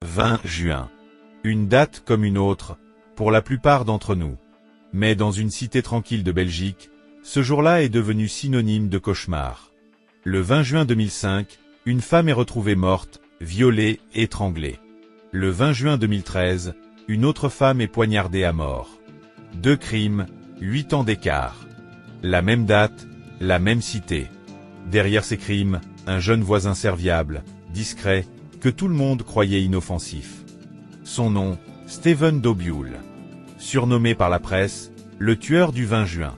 20 juin. Une date comme une autre, pour la plupart d'entre nous. Mais dans une cité tranquille de Belgique, ce jour-là est devenu synonyme de cauchemar. Le 20 juin 2005, une femme est retrouvée morte, violée, étranglée. Le 20 juin 2013, une autre femme est poignardée à mort. 2 crimes, 8 ans d'écart. La même date, la même cité. Derrière ces crimes, un jeune voisin serviable, discret, que tout le monde croyait inoffensif. Son nom, Steven Dobioul. Surnommé par la presse, le tueur du 20 juin.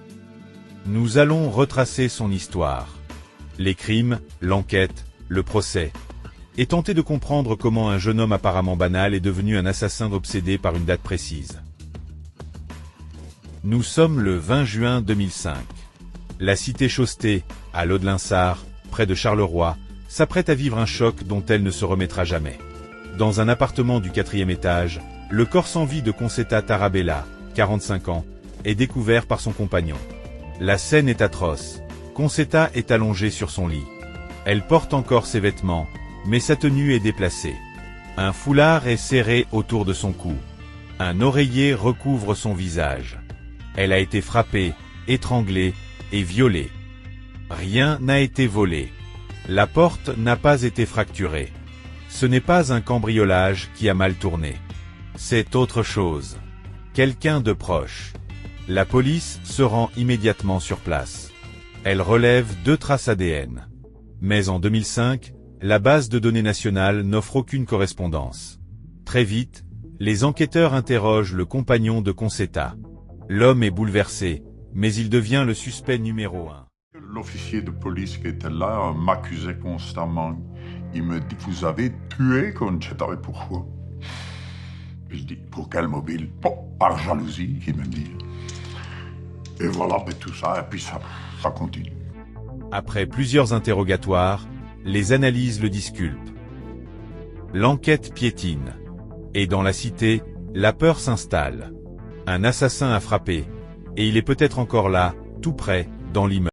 Nous allons retracer son histoire. Les crimes, l'enquête, le procès. Et tenter de comprendre comment un jeune homme apparemment banal est devenu un assassin obsédé par une date précise. Nous sommes le 20 juin 2005. La cité Chausté, à Laux-de-Linsart, près de Charleroi, s'apprête à vivre un choc dont elle ne se remettra jamais. Dans un appartement du 4e étage, le corps sans vie de Concetta Tarabella, 45 ans, est découvert par son compagnon. La scène est atroce. Concetta est allongée sur son lit. Elle porte encore ses vêtements, mais sa tenue est déplacée. Un foulard est serré autour de son cou. Un oreiller recouvre son visage. Elle a été frappée, étranglée et violée. Rien n'a été volé. La porte n'a pas été fracturée. Ce n'est pas un cambriolage qui a mal tourné. C'est autre chose. Quelqu'un de proche. La police se rend immédiatement sur place. Elle relève 2 traces ADN. Mais en 2005, la base de données nationale n'offre aucune correspondance. Très vite, les enquêteurs interrogent le compagnon de Concetta. L'homme est bouleversé, mais il devient le suspect numéro 1. L'officier de police qui était là m'accusait constamment. Il me dit, vous avez tué Concetta, et pourquoi? Je dis, pour quel mobile? Bon, par jalousie, il me dit. Et voilà, mais tout ça, et puis ça continue. Après plusieurs interrogatoires, les analyses le disculpent. L'enquête piétine. Et dans la cité, la peur s'installe. Un assassin a frappé. Et il est peut-être encore là, tout près, dans l'immeuble.